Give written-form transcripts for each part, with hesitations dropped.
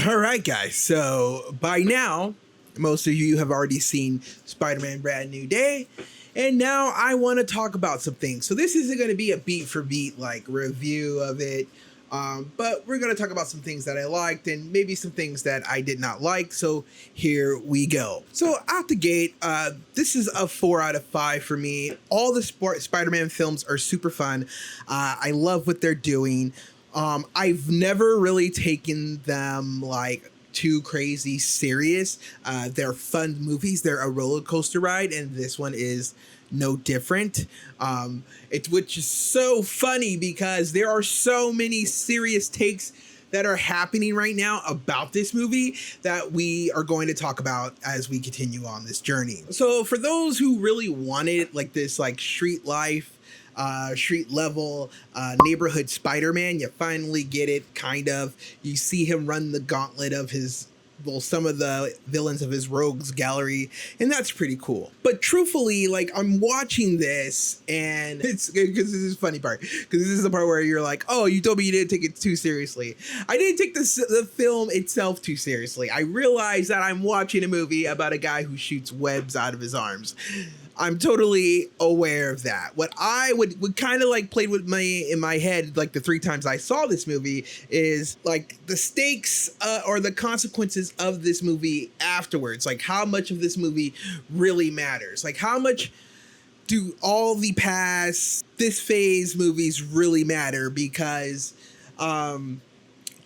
All right, guys. So by now, most of you have already seen Spider-Man Brand New Day. And now I want to talk about some things. So this isn't going to be a beat for beat like review of it. But we're going to talk about some things that I liked and maybe some things that I did not like. So here we go. So out the gate, this is a 4 out of 5 for me. All the Spider-Man films are super fun. I love what they're doing. I've never really taken them like too crazy serious. They're fun movies. They're a roller coaster ride, and this one is no different. Which is so funny because there are so many serious takes that are happening right now about this movie that we are going to talk about as we continue on this journey. So for those who really wanted like this like street life, street level neighborhood Spider-Man, you finally get it, kind of. You see him run the gauntlet of some of the villains of his rogues gallery, and that's pretty cool. But truthfully, like, I'm watching this, and it's because this is the funny part, because this is the part where you're like, oh, you told me you didn't take it too seriously. I didn't take the film itself too seriously. I realized that I'm watching a movie about a guy who shoots webs out of his arms. I'm totally aware of that. What I would kind of like played with in my head, like the 3 times I saw this movie, is like the stakes or the consequences of this movie afterwards. Like how much of this movie really matters. Like how much do all the past this phase movies really matter? Because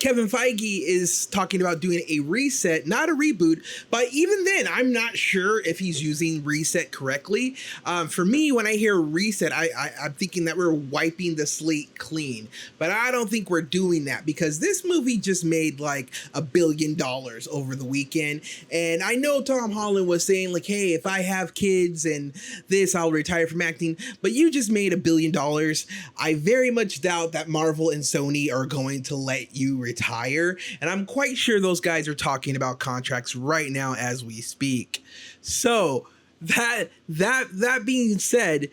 Kevin Feige is talking about doing a reset, not a reboot, but even then, I'm not sure if he's using reset correctly. For me, when I hear reset, I'm thinking that we're wiping the slate clean, but I don't think we're doing that because this movie just made like $1 billion over the weekend. And I know Tom Holland was saying like, hey, if I have kids and this, I'll retire from acting, but you just made $1 billion. I very much doubt that Marvel and Sony are going to let you retire, and I'm quite sure those guys are talking about contracts right now as we speak. So that being said,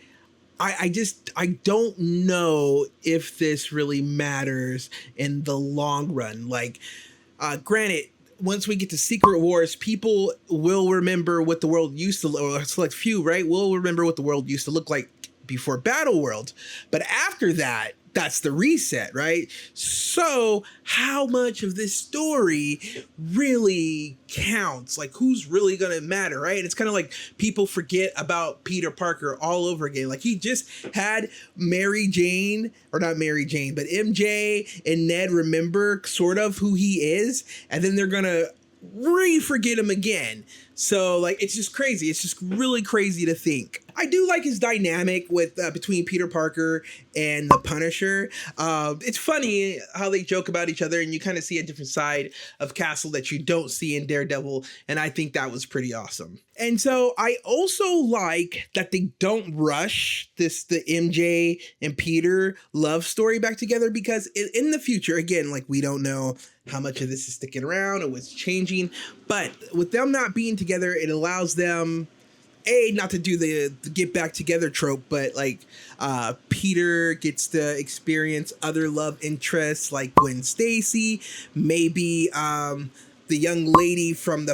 I don't know if this really matters in the long run. Like, granted, once we get to Secret Wars, people will remember what the world used to look, or select few, right, will remember what the world used to look like before Battle World. But after that, that's the reset, right? So how much of this story really counts? Like who's really going to matter, right? It's kind of like people forget about Peter Parker all over again. Like he just had Mary Jane, or not Mary Jane, but MJ and Ned remember sort of who he is, and then they're going to forget him again. So like it's just crazy. It's just really crazy to think. I do like his dynamic with between Peter Parker and the Punisher. It's funny how they joke about each other, and you kind of see a different side of Castle that you don't see in Daredevil, and I think that was pretty awesome. And so I also like that they don't rush the MJ and Peter love story back together, because in the future, again, like we don't know how much of this is sticking around or what's changing, but with them not being together, it allows them not to do the get back together trope, but like Peter gets to experience other love interests like Gwen Stacy, maybe the young lady from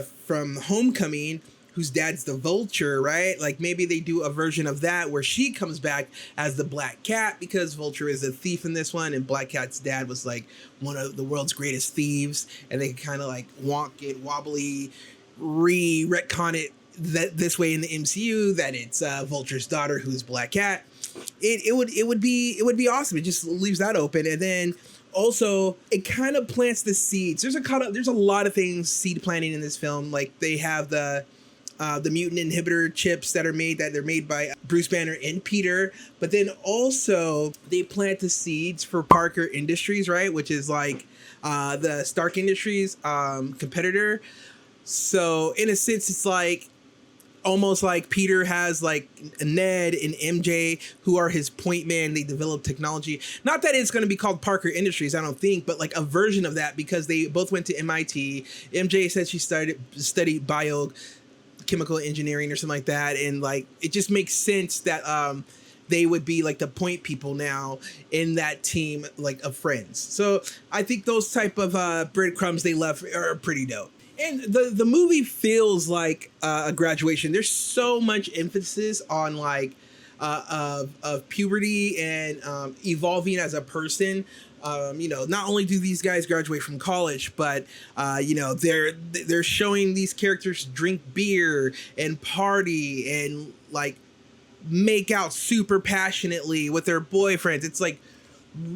Homecoming whose dad's the Vulture, right? Like maybe they do a version of that where she comes back as the Black Cat, because Vulture is a thief in this one, and Black Cat's dad was like one of the world's greatest thieves, and they kind of like wobbly retcon it this way in the MCU that it's Vulture's daughter who's Black Cat. It would be awesome. It just leaves that open, and then also it kind of plants the seeds. There's a lot of things seed planting in this film. Like they have the mutant inhibitor chips that are made by Bruce Banner and Peter, but then also they plant the seeds for Parker Industries, right, which is like the Stark Industries competitor. So in a sense, it's like almost like Peter has like Ned and MJ who are his point man. They develop technology. Not that it's going to be called Parker Industries, I don't think, but like a version of that, because they both went to MIT. MJ said she studied biochemical engineering or something like that, and like it just makes sense that they would be like the point people now in that team, like of friends. So I think those type of breadcrumbs they left are pretty dope. And the movie feels like a graduation. There's so much emphasis on like of puberty and evolving as a person. You know, not only do these guys graduate from college, but you know, they're showing these characters drink beer and party and like make out super passionately with their boyfriends. It's like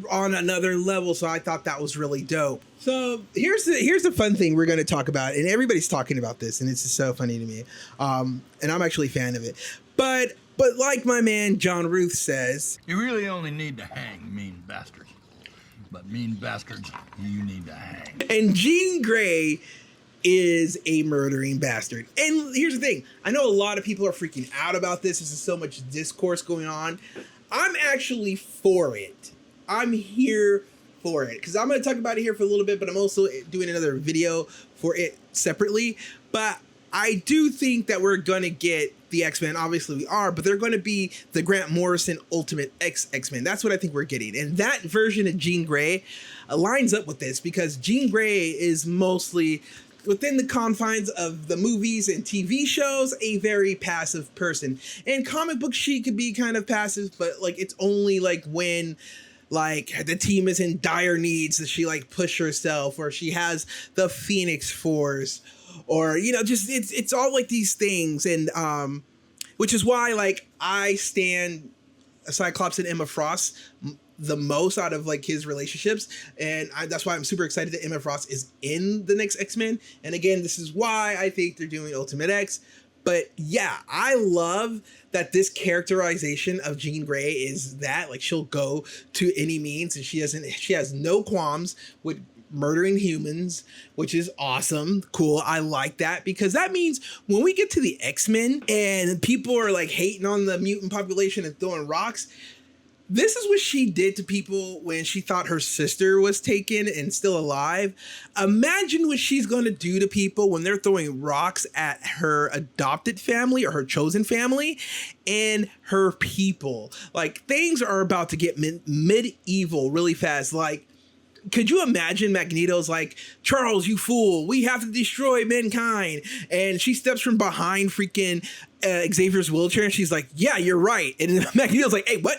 on another level. So I thought that was really dope. So here's the fun thing we're going to talk about, and everybody's talking about this, and it's just so funny to me. And I'm actually a fan of it. But like my man John Ruth says, you really only need to hang mean bastards. But mean bastards, you need to hang. And Jean Grey is a murdering bastard. And here's the thing. I know a lot of people are freaking out about this. There's so much discourse going on. I'm actually for it. I'm here for it. Because I'm going to talk about it here for a little bit, but I'm also doing another video for it separately. But I do think that we're going to get the X-Men. Obviously we are, but they're going to be the Grant Morrison Ultimate X-Men. That's what I think we're getting. And that version of Jean Grey lines up with this, because Jean Grey is mostly within the confines of the movies and TV shows, a very passive person. In comic books, she could be kind of passive, but like it's only like when like the team is in dire needs that she like push herself, or she has the Phoenix Force, or you know, just it's all like these things. And which is why like I stand Cyclops and Emma Frost the most out of like his relationships, and that's why I'm super excited that Emma Frost is in the next X-Men. And again, this is why I think they're doing Ultimate X. But yeah, I love that this characterization of Jean Grey is that like she'll go to any means, and she has no qualms with murdering humans, which is awesome. Cool. I like that, because that means when we get to the X-Men and people are like hating on the mutant population and throwing rocks, this is what she did to people when she thought her sister was taken and still alive. Imagine what she's going to do to people when they're throwing rocks at her adopted family or her chosen family and her people. Like, things are about to get medieval really fast. Like, could you imagine Magneto's like, Charles, you fool, we have to destroy mankind. And she steps from behind freaking Xavier's wheelchair, and she's like, yeah, you're right. And Magneto's like, hey, what?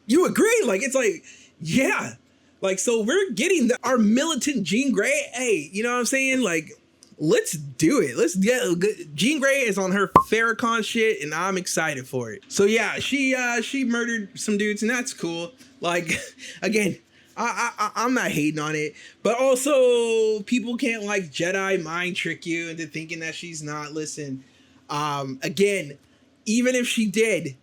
You agree? Like, it's like, yeah. Like, so we're getting our militant Jean Grey. Hey, you know what I'm saying? Like, let's do it. Let's get Jean Grey is on her Farrakhan shit, and I'm excited for it. So yeah, she murdered some dudes, and that's cool. Like, again, I'm not hating on it, but also people can't like Jedi mind trick you into thinking that she's not. Listen, again, even if she did,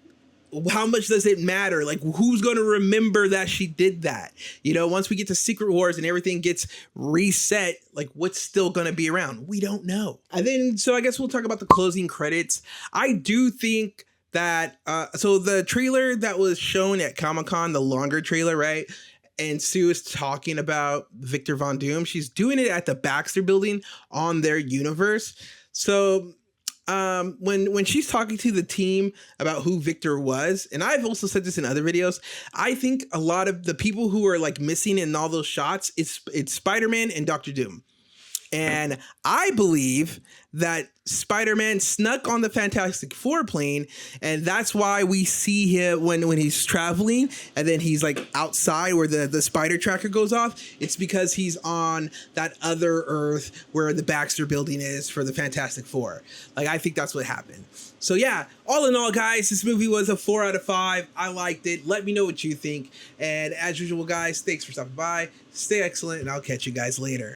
how much does it matter? Like, who's going to remember that she did that? You know, once we get to Secret Wars and everything gets reset, like what's still going to be around? We don't know. And then, so I guess we'll talk about the closing credits. I do think that, so the trailer that was shown at Comic-Con, the longer trailer, right? And Sue is talking about Victor Von Doom. She's doing it at the Baxter Building on their universe. So when she's talking to the team about who Victor was, and I've also said this in other videos, I think a lot of the people who are like missing in all those shots, it's Spider-Man and Doctor Doom. And I believe that Spider-Man snuck on the Fantastic Four plane, and that's why we see him when he's traveling, and then he's like outside where the spider tracker goes off. It's because he's on that other Earth where the Baxter Building is for the Fantastic Four. Like, I think that's what happened. So yeah, all in all, guys, this movie was a 4 out of 5. I liked it. Let me know what you think. And as usual, guys, thanks for stopping by. Stay excellent, and I'll catch you guys later.